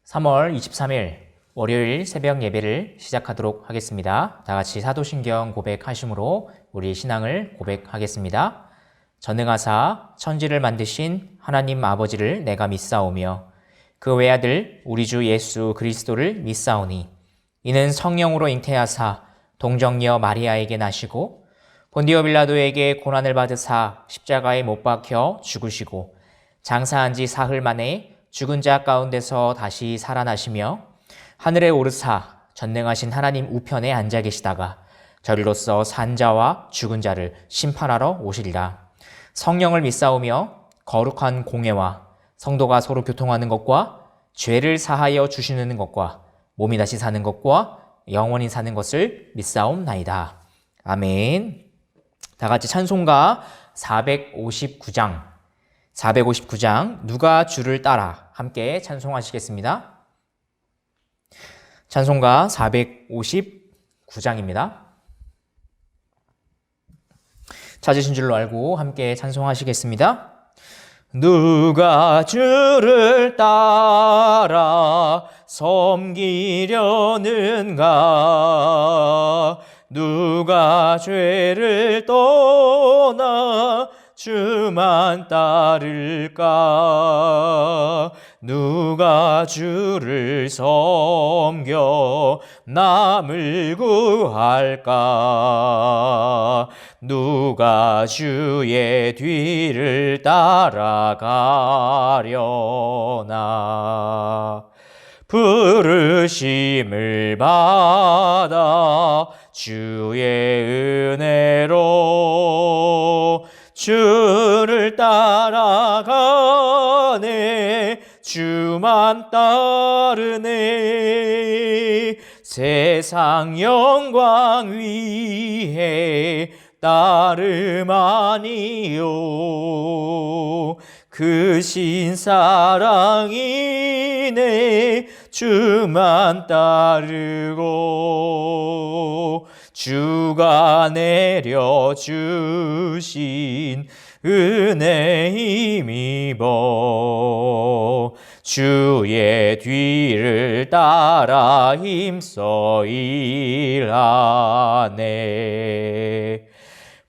3월 23일 월요일 새벽 예배를 시작하도록 하겠습니다. 다 같이 사도신경 고백하심으로 우리 신앙을 고백하겠습니다. 전능하사 천지를 만드신 하나님 아버지를 내가 믿사오며 그 외아들 우리 주 예수 그리스도를 믿사오니 이는 성령으로 잉태하사 동정녀 마리아에게 나시고 본디오 빌라도에게 고난을 받으사 십자가에 못 박혀 죽으시고 장사한 지 사흘 만에 죽은 자 가운데서 다시 살아나시며 하늘에 오르사 전능하신 하나님 우편에 앉아 계시다가 저리로서 산 자와 죽은 자를 심판하러 오시리라. 성령을 믿사오며 거룩한 공예와 성도가 서로 교통하는 것과 죄를 사하여 주시는 것과 몸이 다시 사는 것과 영원히 사는 것을 믿사옵나이다. 아멘. 다 같이 찬송가 459장 누가 주를 따라 함께 찬송하시겠습니다. 찬송가 459장입니다. 찾으신 줄로 알고 함께 찬송하시겠습니다. 누가 주를 따라 섬기려는가? 누가 죄를 떠나 주만 따를까? 누가 주를 섬겨 남을 구할까? 누가 주의 뒤를 따라가려나? 부르심을 받아 주의 은혜로 주를 따라가네. 주만 따르네. 세상 영광 위에 따름 아니요. 그 신사랑이네. 주만 따르고 주가 내려주신 은혜 힘입어 주의 뒤를 따라 힘써 일하네.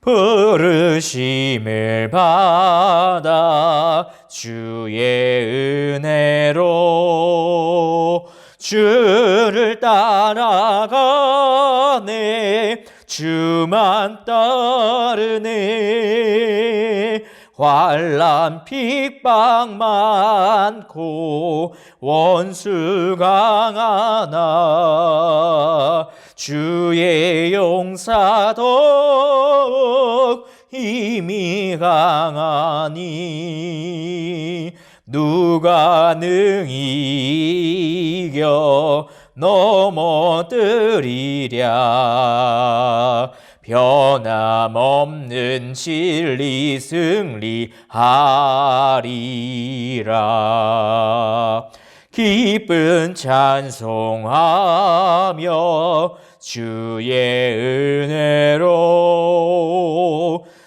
부르심을 받아 주의 은혜로 주를 따라가네. 주만 따르네. 환난 핍박 많고 원수 강하나 주의 용사 더욱 힘이 강하니 누가 능히 이겨 넘어뜨리랴. 변함없는 진리 승리하리라. 기쁜 찬송하며 주의 은혜로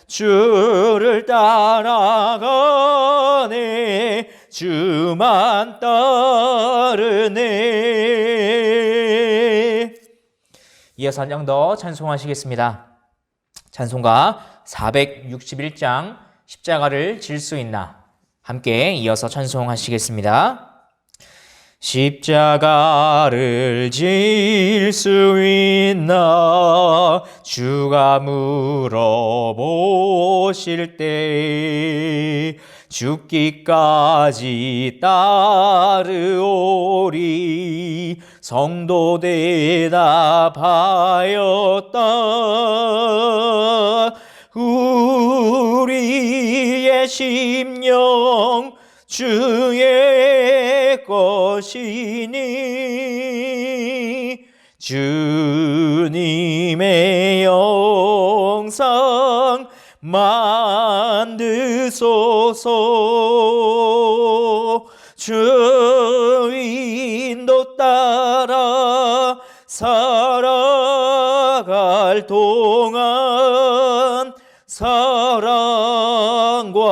주를 따라가네. 주만 따르네. 이어서 한 장 더 찬송하시겠습니다. 찬송가 461장 십자가를 질 수 있나? 함께 이어서 찬송하시겠습니다. 십자가를 질 수 있나? 주가 물어보실 때 죽기까지 따르오리. 성도 대답하였다. 우리의 심령 주의 것이니 주님의 영상 만드소서. 주 인도 따라 살아갈 동안 사랑과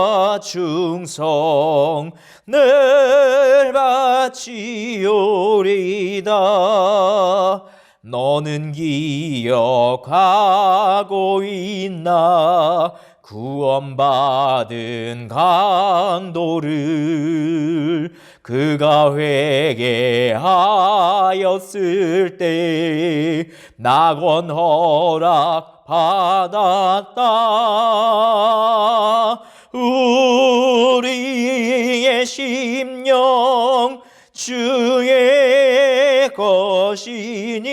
사랑과 충성 늘 바치오리다. 너는 기억하고 있나 구원받은 강도를. 그가 회개하였을 때 낙원 허락 받았다. 우리의 심령 주의 것이니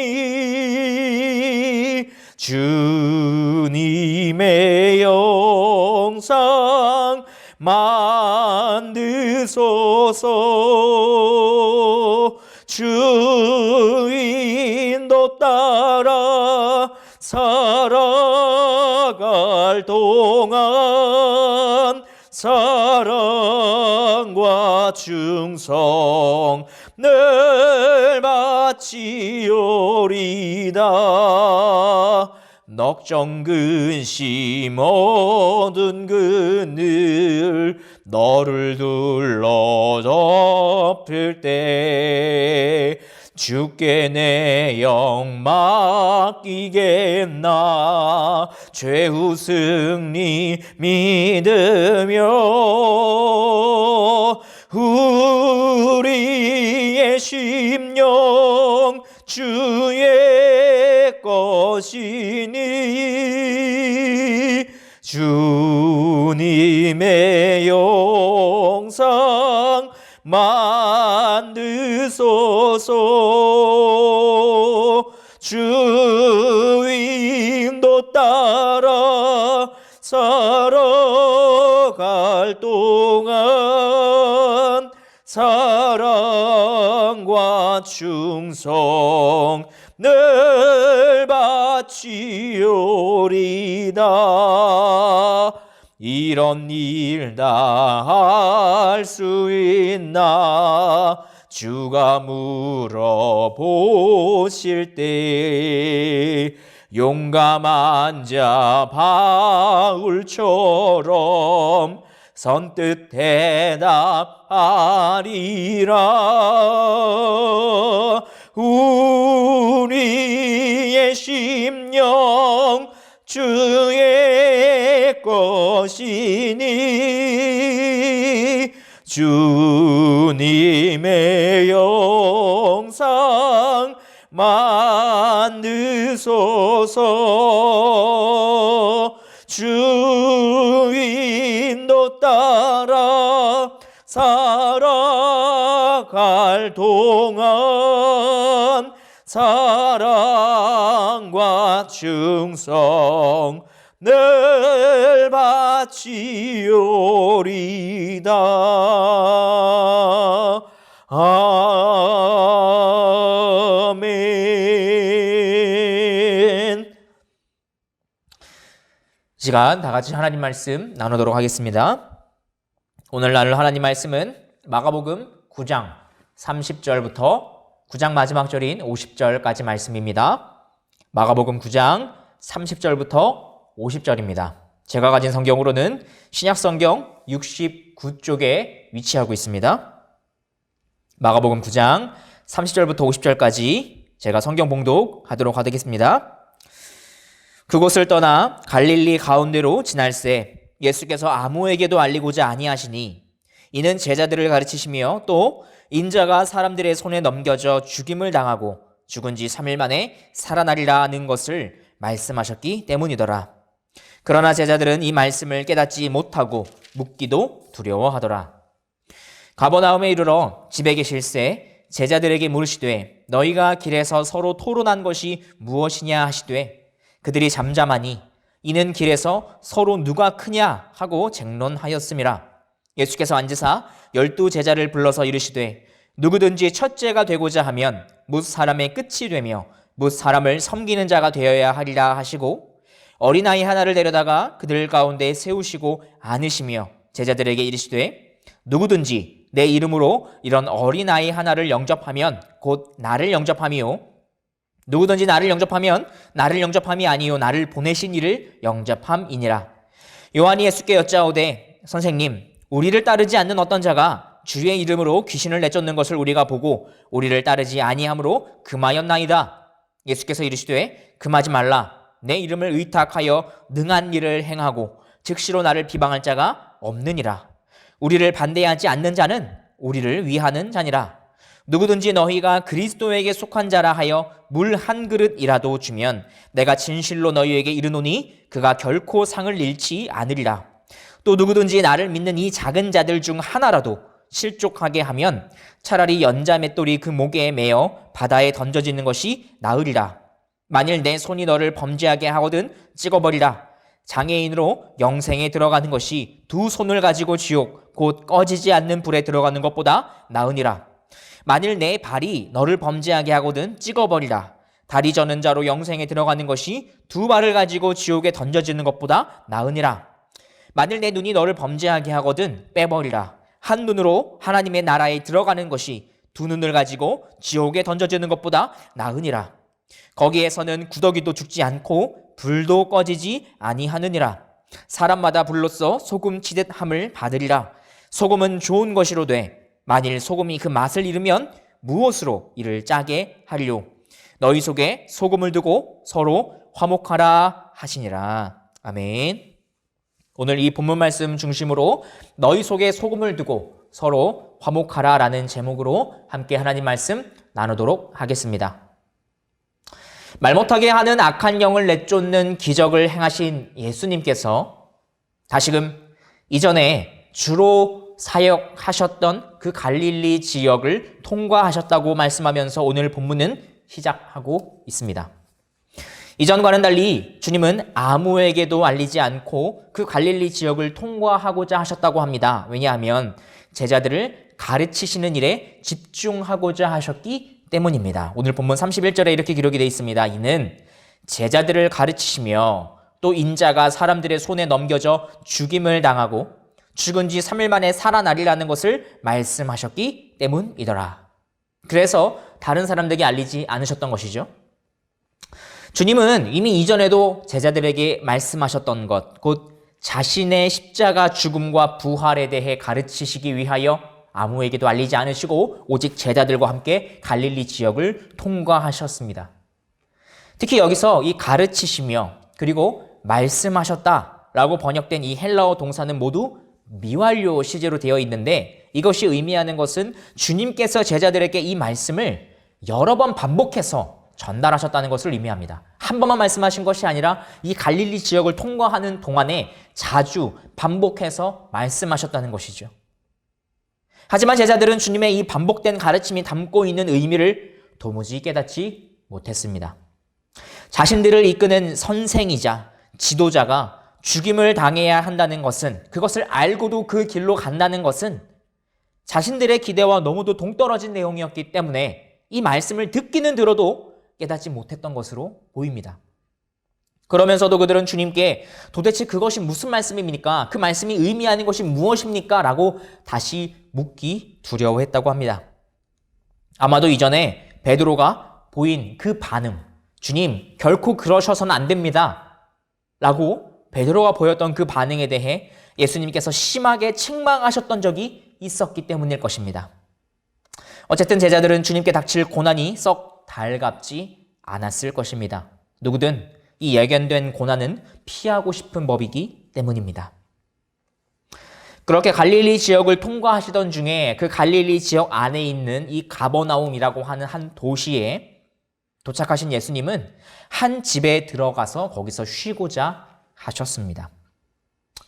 주님의 영상 만드소서. 주인도 따라 살아갈 동안 사랑과 충성 늘 바치오리다. 넉정 근심 모든 그늘 너를 둘러 덮을 때 주께 내 영 맡기겠나. 최후 승리 믿으며 우리의 심령 주의 것이니 주님의 영상 만드소서. 주인도 따라 살아갈 동안 사랑과 충성 늘 바치오리다. 이런 일 다 할 수 있나 주가 물어보실 때 용감한 자 바울처럼 선뜻 대답하리라. 우리의 심령 주의 것이니 주님의 영상 만드소서. 주인도 따라 살아갈 동안 사랑과 충성 늘 바치오리다. 아멘. 이 시간 다 같이 하나님 말씀 나누도록 하겠습니다. 오늘 나눌 하나님 말씀은 마가복음 9장 30절부터 9장 마지막 절인 50절까지 말씀입니다. 마가복음 9장 30절부터 50절입니다. 제가 가진 성경으로는 신약성경 69쪽에 위치하고 있습니다. 마가복음 9장 30절부터 50절까지 제가 성경 봉독하도록 하겠습니다. 그곳을 떠나 갈릴리 가운데로 지날새 예수께서 아무에게도 알리고자 아니하시니 이는 제자들을 가르치시며 또 인자가 사람들의 손에 넘겨져 죽임을 당하고 죽은 지 3일 만에 살아나리라 하는 것을 말씀하셨기 때문이더라. 그러나 제자들은 이 말씀을 깨닫지 못하고 묻기도 두려워하더라. 가버나움에 이르러 집에 계실새 제자들에게 물으시되 너희가 길에서 서로 토론한 것이 무엇이냐 하시되 그들이 잠잠하니 이는 길에서 서로 누가 크냐 하고 쟁론하였음이라. 예수께서 앉으사 12 제자를 불러서 이르시되 누구든지 첫째가 되고자 하면 뭇 사람의 끝이 되며 뭇 사람을 섬기는 자가 되어야 하리라 하시고 어린아이 하나를 데려다가 그들 가운데 세우시고 안으시며 제자들에게 이르시되 누구든지 내 이름으로 이런 어린아이 하나를 영접하면 곧 나를 영접함이요 누구든지 나를 영접하면 나를 영접함이 아니요 나를 보내신 이를 영접함이니라. 요한이 예수께 여짜오되 선생님, 우리를 따르지 않는 어떤 자가 주의 이름으로 귀신을 내쫓는 것을 우리가 보고 우리를 따르지 아니함으로 금하였나이다. 예수께서 이르시되 금하지 말라. 내 이름을 의탁하여 능한 일을 행하고 즉시로 나를 비방할 자가 없느니라. 우리를 반대하지 않는 자는 우리를 위하는 자니라. 누구든지 너희가 그리스도에게 속한 자라 하여 물 한 그릇이라도 주면 내가 진실로 너희에게 이르노니 그가 결코 상을 잃지 않으리라. 또 누구든지 나를 믿는 이 작은 자들 중 하나라도 실족하게 하면 차라리 연자 맷돌이 그 목에 매어 바다에 던져지는 것이 나으리라. 만일 내 손이 너를 범죄하게 하거든 찍어버리라. 장애인으로 영생에 들어가는 것이 두 손을 가지고 지옥 곧 꺼지지 않는 불에 들어가는 것보다 나으니라. 만일 내 발이 너를 범죄하게 하거든 찍어버리라. 다리 저는 자로 영생에 들어가는 것이 두 발을 가지고 지옥에 던져지는 것보다 나으니라. 만일 내 눈이 너를 범죄하게 하거든 빼버리라. 한 눈으로 하나님의 나라에 들어가는 것이 두 눈을 가지고 지옥에 던져지는 것보다 나으니라. 거기에서는 구더기도 죽지 않고 불도 꺼지지 아니하느니라. 사람마다 불로써 소금 치듯 함을 받으리라. 소금은 좋은 것이로되 만일 소금이 그 맛을 잃으면 무엇으로 이를 짜게 하리요. 너희 속에 소금을 두고 서로 화목하라 하시니라. 아멘. 오늘 이 본문 말씀 중심으로 너희 속에 소금을 두고 서로 화목하라 라는 제목으로 함께 하나님 말씀 나누도록 하겠습니다. 말 못하게 하는 악한 영을 내쫓는 기적을 행하신 예수님께서 다시금 이전에 주로 사역하셨던 그 갈릴리 지역을 통과하셨다고 말씀하면서 오늘 본문은 시작하고 있습니다. 이전과는 달리 주님은 아무에게도 알리지 않고 그 갈릴리 지역을 통과하고자 하셨다고 합니다. 왜냐하면 제자들을 가르치시는 일에 집중하고자 하셨기 때문입니다. 오늘 본문 31절에 이렇게 기록이 되어 있습니다. 이는 제자들을 가르치시며 또 인자가 사람들의 손에 넘겨져 죽임을 당하고 죽은 지 3일 만에 살아나리라는 것을 말씀하셨기 때문이더라. 그래서 다른 사람들에게 알리지 않으셨던 것이죠. 주님은 이미 이전에도 제자들에게 말씀하셨던 것, 곧 자신의 십자가 죽음과 부활에 대해 가르치시기 위하여 아무에게도 알리지 않으시고 오직 제자들과 함께 갈릴리 지역을 통과하셨습니다. 특히 여기서 이 가르치시며 그리고 말씀하셨다라고 번역된 이 헬라어 동사는 모두 미완료 시제로 되어 있는데 이것이 의미하는 것은 주님께서 제자들에게 이 말씀을 여러 번 반복해서 전달하셨다는 것을 의미합니다. 한 번만 말씀하신 것이 아니라 이 갈릴리 지역을 통과하는 동안에 자주 반복해서 말씀하셨다는 것이죠. 하지만 제자들은 주님의 이 반복된 가르침이 담고 있는 의미를 도무지 깨닫지 못했습니다. 자신들을 이끄는 선생이자 지도자가 죽임을 당해야 한다는 것은, 그것을 알고도 그 길로 간다는 것은 자신들의 기대와 너무도 동떨어진 내용이었기 때문에 이 말씀을 듣기는 들어도 깨닫지 못했던 것으로 보입니다. 그러면서도 그들은 주님께 도대체 그것이 무슨 말씀입니까? 그 말씀이 의미하는 것이 무엇입니까? 라고 다시 묻기 두려워했다고 합니다. 아마도 이전에 베드로가 보인 그 반응, 주님 결코 그러셔서는 안 됩니다 라고 베드로가 보였던 그 반응에 대해 예수님께서 심하게 책망하셨던 적이 있었기 때문일 것입니다. 어쨌든 제자들은 주님께 닥칠 고난이 썩 달갑지 않았을 것입니다. 누구든 이 예견된 고난은 피하고 싶은 법이기 때문입니다. 그렇게 갈릴리 지역을 통과하시던 중에 그 갈릴리 지역 안에 있는 이 가버나움이라고 하는 한 도시에 도착하신 예수님은 한 집에 들어가서 거기서 쉬고자 하셨습니다.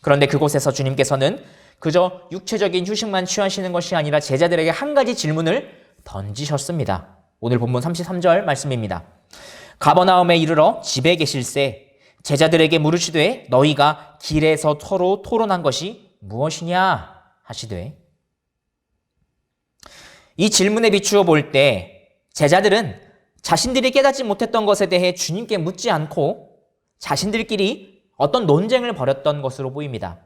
그런데 그곳에서 주님께서는 그저 육체적인 휴식만 취하시는 것이 아니라 제자들에게 한 가지 질문을 던지셨습니다. 오늘 본문 33절 말씀입니다. 가버나움에 이르러 집에 계실새 제자들에게 물으시되 너희가 길에서 서로 토론한 것이 무엇이냐 하시되, 이 질문에 비추어 볼 때 제자들은 자신들이 깨닫지 못했던 것에 대해 주님께 묻지 않고 자신들끼리 어떤 논쟁을 벌였던 것으로 보입니다.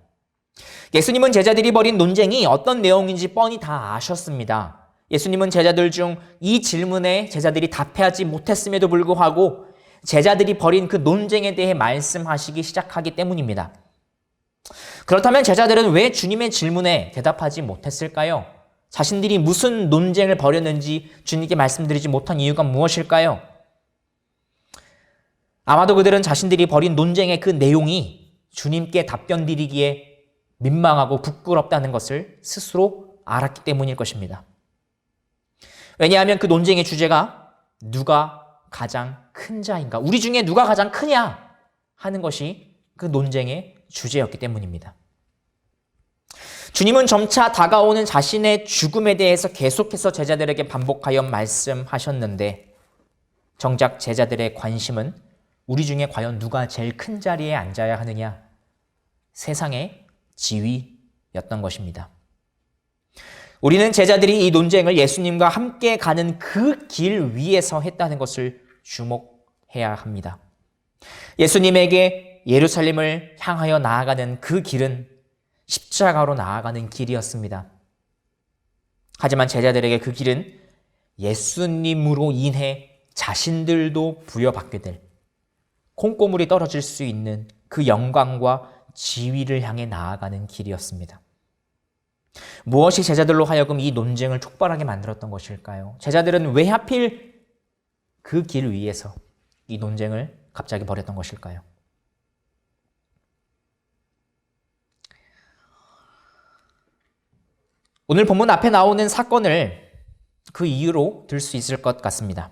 예수님은 제자들이 벌인 논쟁이 어떤 내용인지 뻔히 다 아셨습니다. 예수님은 제자들 중 이 질문에 제자들이 답해하지 못했음에도 불구하고 제자들이 벌인 그 논쟁에 대해 말씀하시기 시작하기 때문입니다. 그렇다면 제자들은 왜 주님의 질문에 대답하지 못했을까요? 자신들이 무슨 논쟁을 벌였는지 주님께 말씀드리지 못한 이유가 무엇일까요? 아마도 그들은 자신들이 벌인 논쟁의 그 내용이 주님께 답변 드리기에 민망하고 부끄럽다는 것을 스스로 알았기 때문일 것입니다. 왜냐하면 그 논쟁의 주제가 누가 가장 큰 자인가, 우리 중에 누가 가장 크냐 하는 것이 그 논쟁의 주제였기 때문입니다. 주님은 점차 다가오는 자신의 죽음에 대해서 계속해서 제자들에게 반복하여 말씀하셨는데 정작 제자들의 관심은 우리 중에 과연 누가 제일 큰 자리에 앉아야 하느냐, 세상의 지위였던 것입니다. 우리는 제자들이 이 논쟁을 예수님과 함께 가는 그 길 위에서 했다는 것을 주목해야 합니다. 예수님에게 예루살렘을 향하여 나아가는 그 길은 십자가로 나아가는 길이었습니다. 하지만 제자들에게 그 길은 예수님으로 인해 자신들도 부여받게 될 콩고물이 떨어질 수 있는 그 영광과 지위를 향해 나아가는 길이었습니다. 무엇이 제자들로 하여금 이 논쟁을 촉발하게 만들었던 것일까요? 제자들은 왜 하필 그 길 위에서 이 논쟁을 갑자기 벌였던 것일까요? 오늘 본문 앞에 나오는 사건을 그 이유로 들 수 있을 것 같습니다.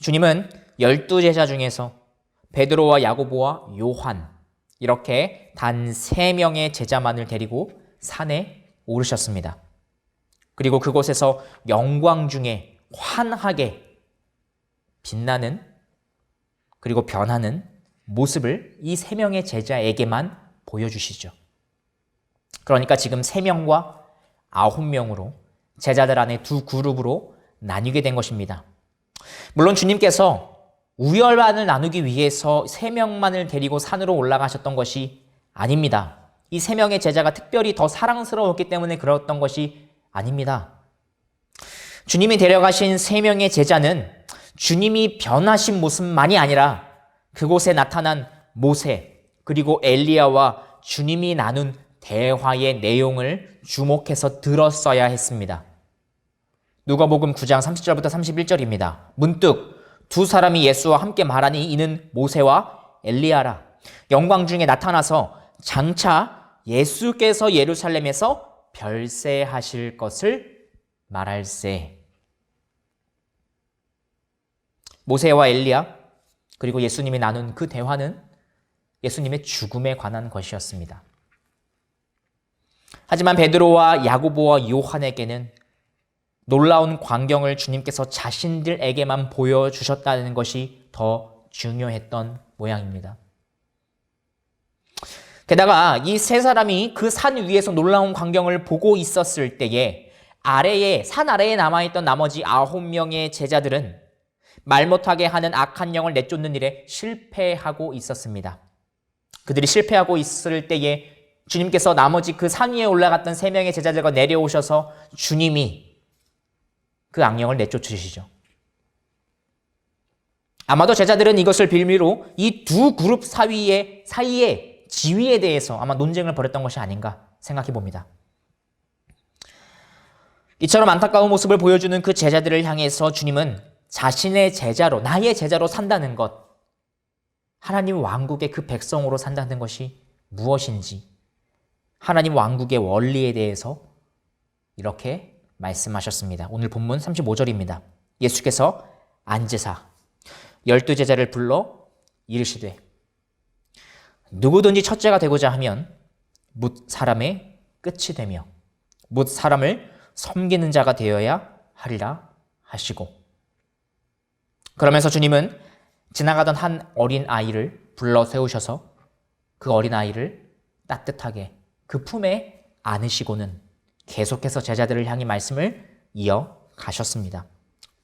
주님은 12제자 중에서 베드로와 야고보와 요한 이렇게 단 3명의 제자만을 데리고 산에 오르셨습니다. 그리고 그곳에서 영광 중에 환하게 빛나는 그리고 변하는 모습을 이 3명의 제자에게만 보여주시죠. 그러니까 지금 3명과 9명으로 제자들 안에 두 그룹으로 나뉘게 된 것입니다. 물론 주님께서 우열반을 나누기 위해서 3명만을 데리고 산으로 올라가셨던 것이 아닙니다. 이 3명의 제자가 특별히 더 사랑스러웠기 때문에 그랬던 것이 아닙니다. 주님이 데려가신 3명의 제자는 주님이 변하신 모습만이 아니라 그곳에 나타난 모세 그리고 엘리야와 주님이 나눈 대화의 내용을 주목해서 들었어야 했습니다. 누가복음 9장 30절부터 31절입니다. 문득 두 사람이 예수와 함께 말하니 이는 모세와 엘리야라. 영광 중에 나타나서 장차 예수께서 예루살렘에서 별세하실 것을 말할세. 모세와 엘리야 그리고 예수님이 나눈 그 대화는 예수님의 죽음에 관한 것이었습니다. 하지만 베드로와 야고보와 요한에게는 놀라운 광경을 주님께서 자신들에게만 보여주셨다는 것이 더 중요했던 모양입니다. 게다가 이 세 사람이 그 산 위에서 놀라운 광경을 보고 있었을 때에 산 아래에 남아있던 나머지 9명의 제자들은 말 못하게 하는 악한 영을 내쫓는 일에 실패하고 있었습니다. 그들이 실패하고 있을 때에 주님께서 나머지 그 산 위에 올라갔던 3명의 제자들과 내려오셔서 주님이 그 악령을 내쫓으시죠. 아마도 제자들은 이것을 빌미로 이 두 그룹 사이의 지위에 대해서 아마 논쟁을 벌였던 것이 아닌가 생각해 봅니다. 이처럼 안타까운 모습을 보여주는 그 제자들을 향해서 주님은 자신의 제자로, 나의 제자로 산다는 것, 하나님 왕국의 그 백성으로 산다는 것이 무엇인지 하나님 왕국의 원리에 대해서 이렇게 말씀하셨습니다. 오늘 본문 35절입니다. 예수께서 앉으사 12제자를 불러 이르시되 누구든지 첫째가 되고자 하면 뭇 사람의 끝이 되며 뭇 사람을 섬기는 자가 되어야 하리라 하시고, 그러면서 주님은 지나가던 한 어린 아이를 불러 세우셔서 그 어린 아이를 따뜻하게 그 품에 안으시고는 계속해서 제자들을 향해 말씀을 이어가셨습니다.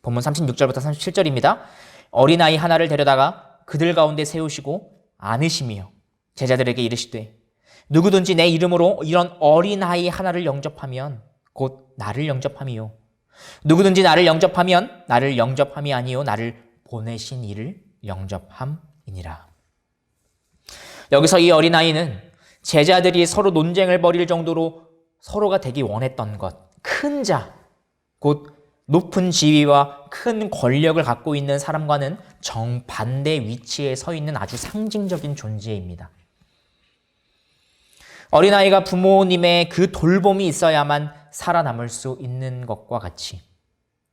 본문 36절부터 37절입니다. 어린아이 하나를 데려다가 그들 가운데 세우시고 안으시며 제자들에게 이르시되 누구든지 내 이름으로 이런 어린아이 하나를 영접하면 곧 나를 영접함이요 누구든지 나를 영접하면 나를 영접함이 아니요 나를 보내신 이를 영접함이니라. 여기서 이 어린아이는 제자들이 서로 논쟁을 벌일 정도로 서로가 되기 원했던 것, 큰 자, 곧 높은 지위와 큰 권력을 갖고 있는 사람과는 정반대 위치에 서 있는 아주 상징적인 존재입니다. 어린아이가 부모님의 그 돌봄이 있어야만 살아남을 수 있는 것과 같이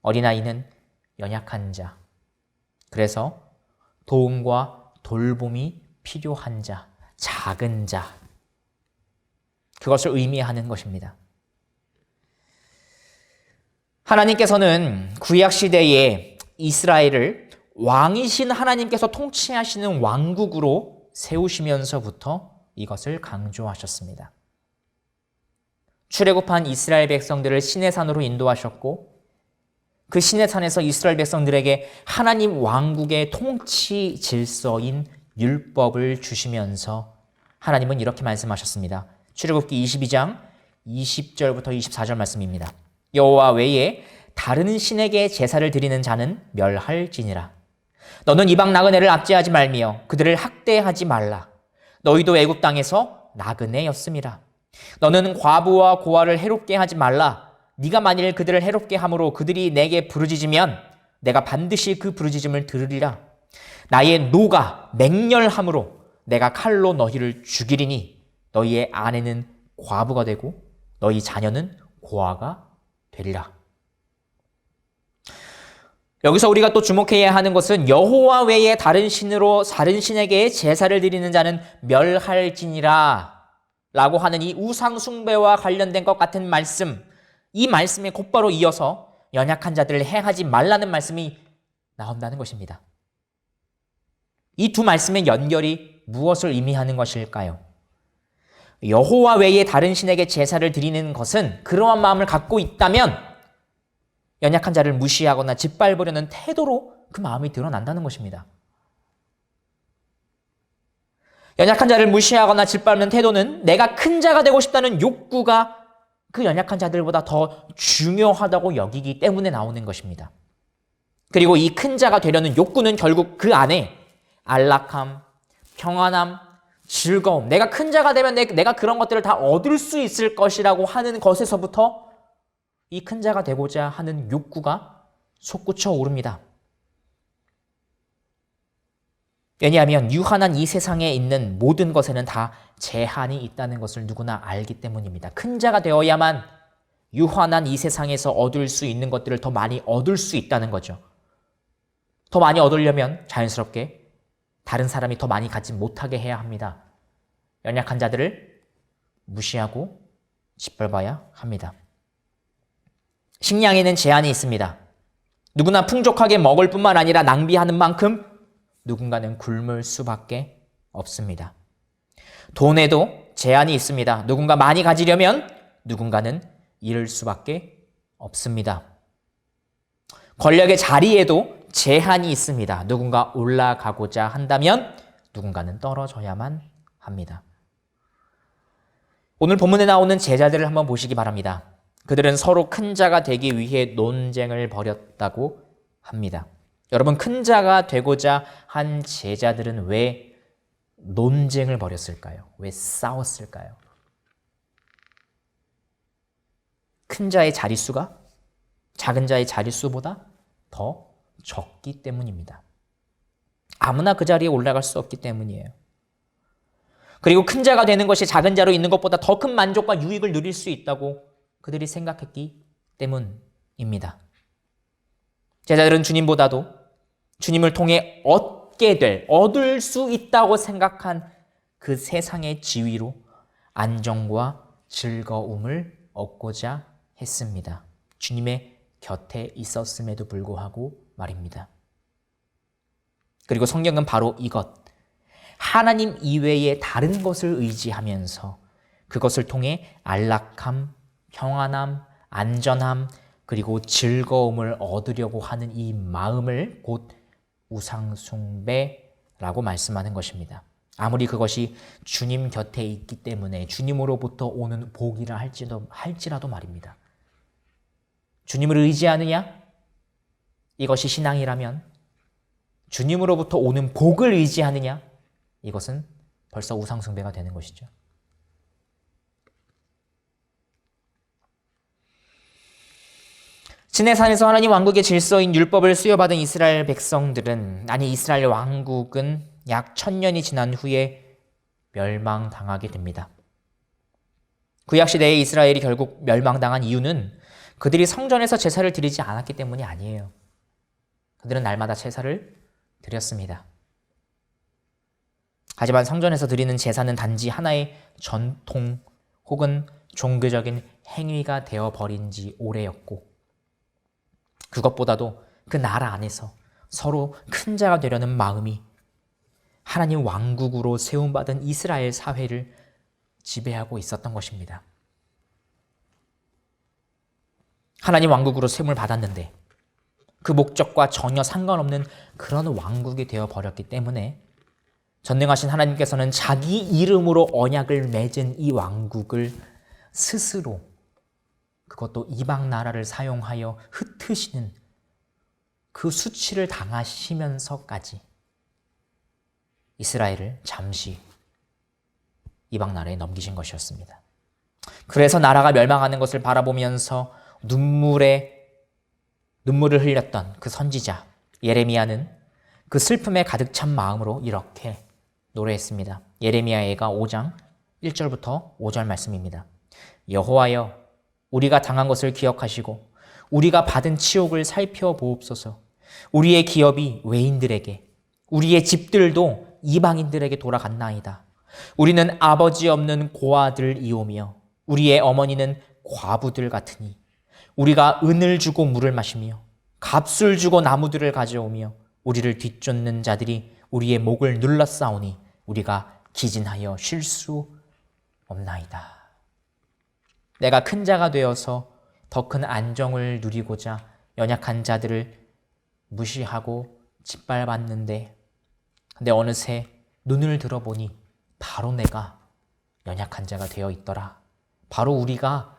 어린아이는 연약한 자, 그래서 도움과 돌봄이 필요한 자, 작은 자, 그것을 의미하는 것입니다. 하나님께서는 구약시대에 이스라엘을 왕이신 하나님께서 통치하시는 왕국으로 세우시면서부터 이것을 강조하셨습니다. 출애굽한 이스라엘 백성들을 시내산으로 인도하셨고 그 시내산에서 이스라엘 백성들에게 하나님 왕국의 통치 질서인 율법을 주시면서 하나님은 이렇게 말씀하셨습니다. 출애굽기 22장 20절부터 24절 말씀입니다. 여호와 외에 다른 신에게 제사를 드리는 자는 멸할지니라. 너는 이방 나그네를 압제하지 말며 그들을 학대하지 말라. 너희도 애굽 땅에서 나그네였음이라. 너는 과부와 고아를 해롭게 하지 말라. 네가 만일 그들을 해롭게 함으로 그들이 내게 부르짖으면 내가 반드시 그 부르짖음을 들으리라. 나의 노가 맹렬함으로 내가 칼로 너희를 죽이리니 너희의 아내는 과부가 되고 너희 자녀는 고아가 되리라. 여기서 우리가 또 주목해야 하는 것은 여호와 외에 다른 신에게 제사를 드리는 자는 멸할지니라 라고 하는 이 우상 숭배와 관련된 것 같은 말씀, 이 말씀에 곧바로 이어서 연약한 자들을 해하지 말라는 말씀이 나온다는 것입니다. 이 두 말씀의 연결이 무엇을 의미하는 것일까요? 여호와 외에 다른 신에게 제사를 드리는 것은 그러한 마음을 갖고 있다면 연약한 자를 무시하거나 짓밟으려는 태도로 그 마음이 드러난다는 것입니다. 연약한 자를 무시하거나 짓밟는 태도는 내가 큰 자가 되고 싶다는 욕구가 그 연약한 자들보다 더 중요하다고 여기기 때문에 나오는 것입니다. 그리고 이 큰 자가 되려는 욕구는 결국 그 안에 안락함, 평안함, 즐거움, 내가 큰 자가 되면 내가 그런 것들을 다 얻을 수 있을 것이라고 하는 것에서부터 이 큰 자가 되고자 하는 욕구가 솟구쳐 오릅니다. 왜냐하면 유한한 이 세상에 있는 모든 것에는 다 제한이 있다는 것을 누구나 알기 때문입니다. 큰 자가 되어야만 유한한 이 세상에서 얻을 수 있는 것들을 더 많이 얻을 수 있다는 거죠. 더 많이 얻으려면 자연스럽게 다른 사람이 더 많이 갖지 못하게 해야 합니다. 연약한 자들을 무시하고 짓밟아야 합니다. 식량에는 제한이 있습니다. 누구나 풍족하게 먹을 뿐만 아니라 낭비하는 만큼 누군가는 굶을 수밖에 없습니다. 돈에도 제한이 있습니다. 누군가 많이 가지려면 누군가는 잃을 수밖에 없습니다. 권력의 자리에도 제한이 있습니다. 누군가 올라가고자 한다면 누군가는 떨어져야만 합니다. 오늘 본문에 나오는 제자들을 한번 보시기 바랍니다. 그들은 서로 큰 자가 되기 위해 논쟁을 벌였다고 합니다. 여러분, 큰 자가 되고자 한 제자들은 왜 논쟁을 벌였을까요? 왜 싸웠을까요? 큰 자의 자릿수가 작은 자의 자릿수보다 더 적기 때문입니다. 아무나 그 자리에 올라갈 수 없기 때문이에요. 그리고 큰 자가 되는 것이 작은 자로 있는 것보다 더 큰 만족과 유익을 누릴 수 있다고 그들이 생각했기 때문입니다. 제자들은 주님보다도 주님을 통해 얻을 수 있다고 생각한 그 세상의 지위로 안정과 즐거움을 얻고자 했습니다. 주님의 곁에 있었음에도 불구하고 말입니다. 그리고 성경은 바로 이것, 하나님 이외의 다른 것을 의지하면서 그것을 통해 안락함, 평안함, 안전함, 그리고 즐거움을 얻으려고 하는 이 마음을 곧 우상숭배라고 말씀하는 것입니다. 아무리 그것이 주님 곁에 있기 때문에 주님으로부터 오는 복이라 할지라도 말입니다. 주님을 의지하느냐? 이것이 신앙이라면 주님으로부터 오는 복을 의지하느냐? 이것은 벌써 우상숭배가 되는 것이죠. 시내산에서 하나님 왕국의 질서인 율법을 수여받은 이스라엘 백성들은, 아니 이스라엘 왕국은 약 1000년이 지난 후에 멸망당하게 됩니다. 구약시대의 이스라엘이 결국 멸망당한 이유는 그들이 성전에서 제사를 드리지 않았기 때문이 아니에요. 그들은 날마다 제사를 드렸습니다. 하지만 성전에서 드리는 제사는 단지 하나의 전통 혹은 종교적인 행위가 되어버린 지 오래였고, 그것보다도 그 나라 안에서 서로 큰 자가 되려는 마음이 하나님 왕국으로 세움받은 이스라엘 사회를 지배하고 있었던 것입니다. 하나님 왕국으로 세움을 받았는데 그 목적과 전혀 상관없는 그런 왕국이 되어버렸기 때문에 전능하신 하나님께서는 자기 이름으로 언약을 맺은 이 왕국을 스스로, 그것도 이방 나라를 사용하여 흩으시는 그 수치를 당하시면서까지 이스라엘을 잠시 이방 나라에 넘기신 것이었습니다. 그래서 나라가 멸망하는 것을 바라보면서 눈물을 흘렸던 그 선지자 예레미야는 그 슬픔에 가득 찬 마음으로 이렇게 노래했습니다. 예레미야가 5장 1절부터 5절 말씀입니다. 여호와여, 우리가 당한 것을 기억하시고 우리가 받은 치욕을 살펴보옵소서. 우리의 기업이 외인들에게, 우리의 집들도 이방인들에게 돌아갔나이다. 우리는 아버지 없는 고아들이오며 우리의 어머니는 과부들 같으니 우리가 은을 주고 물을 마시며 값을 주고 나무들을 가져오며 우리를 뒤쫓는 자들이 우리의 목을 눌러싸우니 우리가 기진하여 쉴 수 없나이다. 내가 큰 자가 되어서 더 큰 안정을 누리고자 연약한 자들을 무시하고 짓밟았는데, 근데 어느새 눈을 들어보니 바로 내가 연약한 자가 되어 있더라. 바로 우리가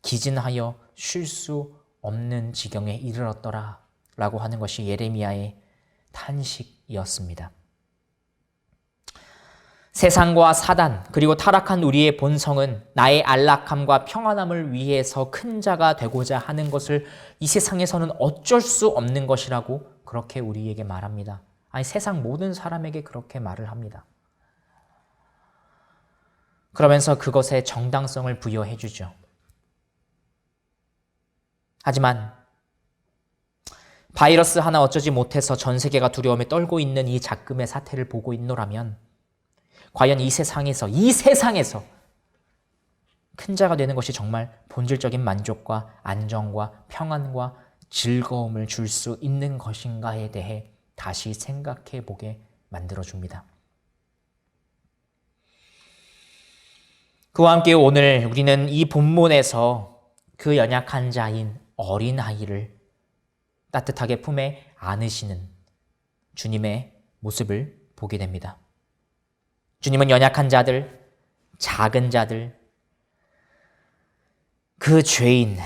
기진하여 쉴 수 없는 지경에 이르렀더라 라고 하는 것이 예레미야의 탄식이었습니다. 세상과 사단, 그리고 타락한 우리의 본성은 나의 안락함과 평안함을 위해서 큰 자가 되고자 하는 것을 이 세상에서는 어쩔 수 없는 것이라고 그렇게 우리에게 말합니다. 아니, 세상 모든 사람에게 그렇게 말을 합니다. 그러면서 그것에 정당성을 부여해 주죠. 하지만 바이러스 하나 어쩌지 못해서 전 세계가 두려움에 떨고 있는 이 작금의 사태를 보고 있노라면 과연 이 세상에서 큰 자가 되는 것이 정말 본질적인 만족과 안정과 평안과 즐거움을 줄 수 있는 것인가에 대해 다시 생각해 보게 만들어줍니다. 그와 함께 오늘 우리는 이 본문에서 그 연약한 자인 어린아이를 따뜻하게 품에 안으시는 주님의 모습을 보게 됩니다. 주님은 연약한 자들, 작은 자들, 그 죄인을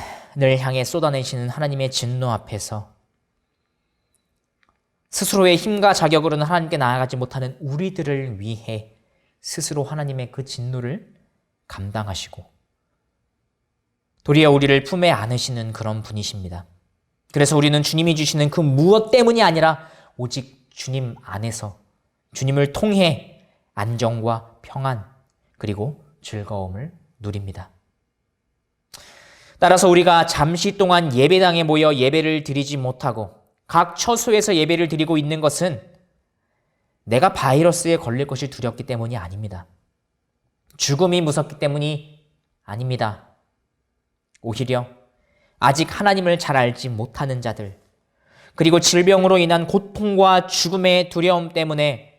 향해 쏟아내시는 하나님의 진노 앞에서 스스로의 힘과 자격으로는 하나님께 나아가지 못하는 우리들을 위해 스스로 하나님의 그 진노를 감당하시고 도리어 우리를 품에 안으시는 그런 분이십니다. 그래서 우리는 주님이 주시는 그 무엇 때문이 아니라 오직 주님 안에서, 주님을 통해 안정과 평안 그리고 즐거움을 누립니다. 따라서 우리가 잠시 동안 예배당에 모여 예배를 드리지 못하고 각 처소에서 예배를 드리고 있는 것은 내가 바이러스에 걸릴 것이 두렵기 때문이 아닙니다. 죽음이 무섭기 때문이 아닙니다. 오히려 아직 하나님을 잘 알지 못하는 자들, 그리고 질병으로 인한 고통과 죽음의 두려움 때문에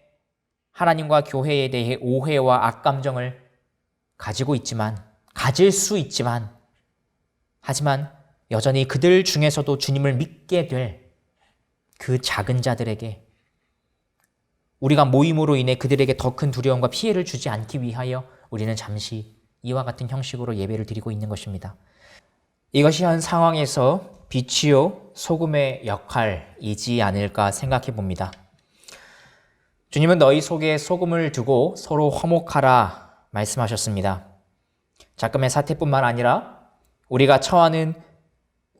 하나님과 교회에 대해 오해와 악감정을 가질 수 있지만, 하지만 여전히 그들 중에서도 주님을 믿게 될 그 작은 자들에게 우리가 모임으로 인해 그들에게 더 큰 두려움과 피해를 주지 않기 위하여 우리는 잠시 이와 같은 형식으로 예배를 드리고 있는 것입니다. 이것이 현 상황에서 빛이요 소금의 역할이지 않을까 생각해 봅니다. 주님은 너희 속에 소금을 두고 서로 화목하라 말씀하셨습니다. 작금의 사태뿐만 아니라 우리가 처하는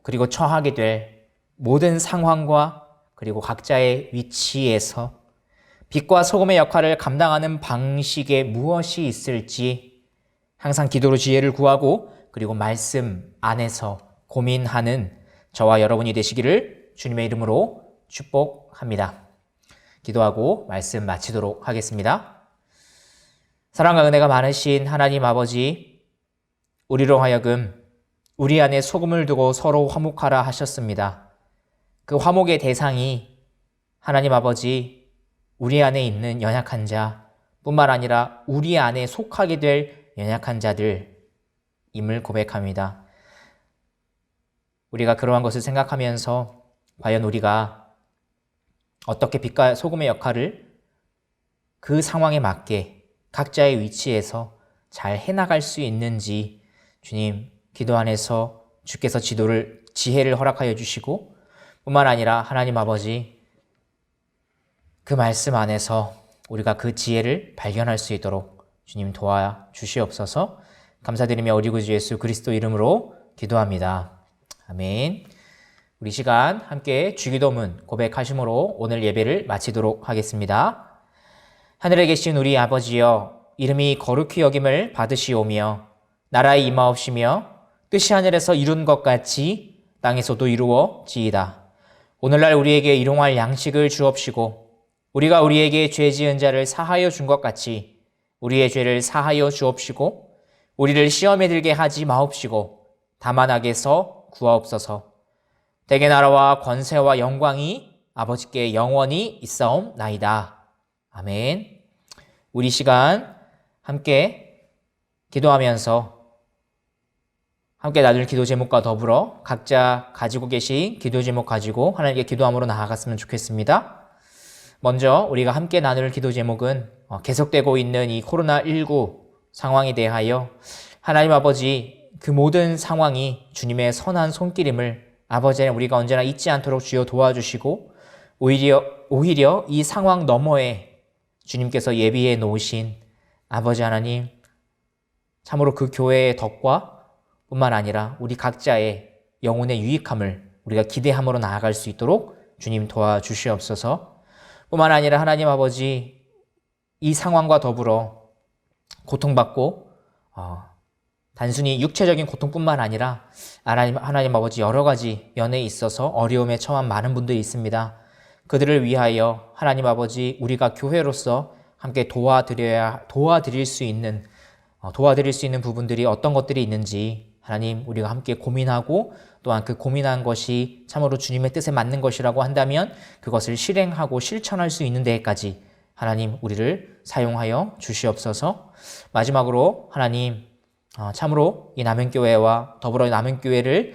그리고 처하게 될 모든 상황과 그리고 각자의 위치에서 빛과 소금의 역할을 감당하는 방식에 무엇이 있을지 항상 기도로 지혜를 구하고 그리고 말씀 안에서 고민하는 저와 여러분이 되시기를 주님의 이름으로 축복합니다. 기도하고 말씀 마치도록 하겠습니다. 사랑과 은혜가 많으신 하나님 아버지, 우리로 하여금 우리 안에 소금을 두고 서로 화목하라 하셨습니다. 그 화목의 대상이 하나님 아버지, 우리 안에 있는 연약한 자 뿐만 아니라 우리 안에 속하게 될 연약한 자들임을 고백합니다. 우리가 그러한 것을 생각하면서 과연 우리가 어떻게 빛과 소금의 역할을 그 상황에 맞게 각자의 위치에서 잘 해나갈 수 있는지 주님 기도 안에서 주께서 지혜를 허락하여 주시고 뿐만 아니라 하나님 아버지 그 말씀 안에서 우리가 그 지혜를 발견할 수 있도록 주님 도와주시옵소서. 감사드리며 우리 구주 예수 그리스도 이름으로 기도합니다. 아멘. 우리 시간 함께 주기도문 고백하심으로 오늘 예배를 마치도록 하겠습니다. 하늘에 계신 우리 아버지여, 이름이 거룩히 여김을 받으시오며 나라에 임하옵시며 뜻이 하늘에서 이룬 것 같이 땅에서도 이루어지이다. 오늘날 우리에게 일용할 양식을 주옵시고 우리가 우리에게 죄 지은 자를 사하여 준 것 같이 우리의 죄를 사하여 주옵시고 우리를 시험에 들게 하지 마옵시고 다만 악에서 구하옵소서. 대개 나라와 권세와 영광이 아버지께 영원히 있사옵나이다. 아멘. 우리 시간 함께 기도하면서 함께 나눌 기도 제목과 더불어 각자 가지고 계신 기도 제목 가지고 하나님께 기도함으로 나아갔으면 좋겠습니다. 먼저 우리가 함께 나눌 기도 제목은 계속되고 있는 이 코로나19 상황에 대하여 하나님 아버지 그 모든 상황이 주님의 선한 손길임을 아버지 우리가 언제나 잊지 않도록 주여 도와주시고 오히려 이 상황 너머에 주님께서 예비해 놓으신 아버지 하나님 참으로 그 교회의 덕과 뿐만 아니라 우리 각자의 영혼의 유익함을 우리가 기대함으로 나아갈 수 있도록 주님 도와주시옵소서. 뿐만 아니라 하나님 아버지 이 상황과 더불어 고통받고 단순히 육체적인 고통뿐만 아니라 하나님 아버지 여러 가지 면에 있어서 어려움에 처한 많은 분들이 있습니다. 그들을 위하여 하나님 아버지 우리가 교회로서 함께 도와드릴 수 있는 부분들이 어떤 것들이 있는지 하나님 우리가 함께 고민하고 또한 그 고민한 것이 참으로 주님의 뜻에 맞는 것이라고 한다면 그것을 실행하고 실천할 수 있는 데까지 하나님 우리를 사용하여 주시옵소서. 마지막으로 하나님 참으로 이 남현교회와 더불어 남현교회를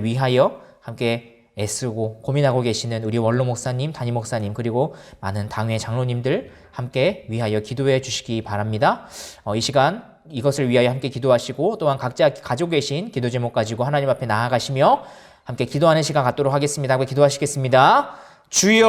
위하여 함께 애쓰고 고민하고 계시는 우리 원로 목사님, 담임 목사님 그리고 많은 당회 장로님들 함께 위하여 기도해 주시기 바랍니다. 이 시간 이것을 위하여 함께 기도하시고 또한 각자 가지고 계신 기도 제목 가지고 하나님 앞에 나아가시며 함께 기도하는 시간 갖도록 하겠습니다. 기도하시겠습니다. 주여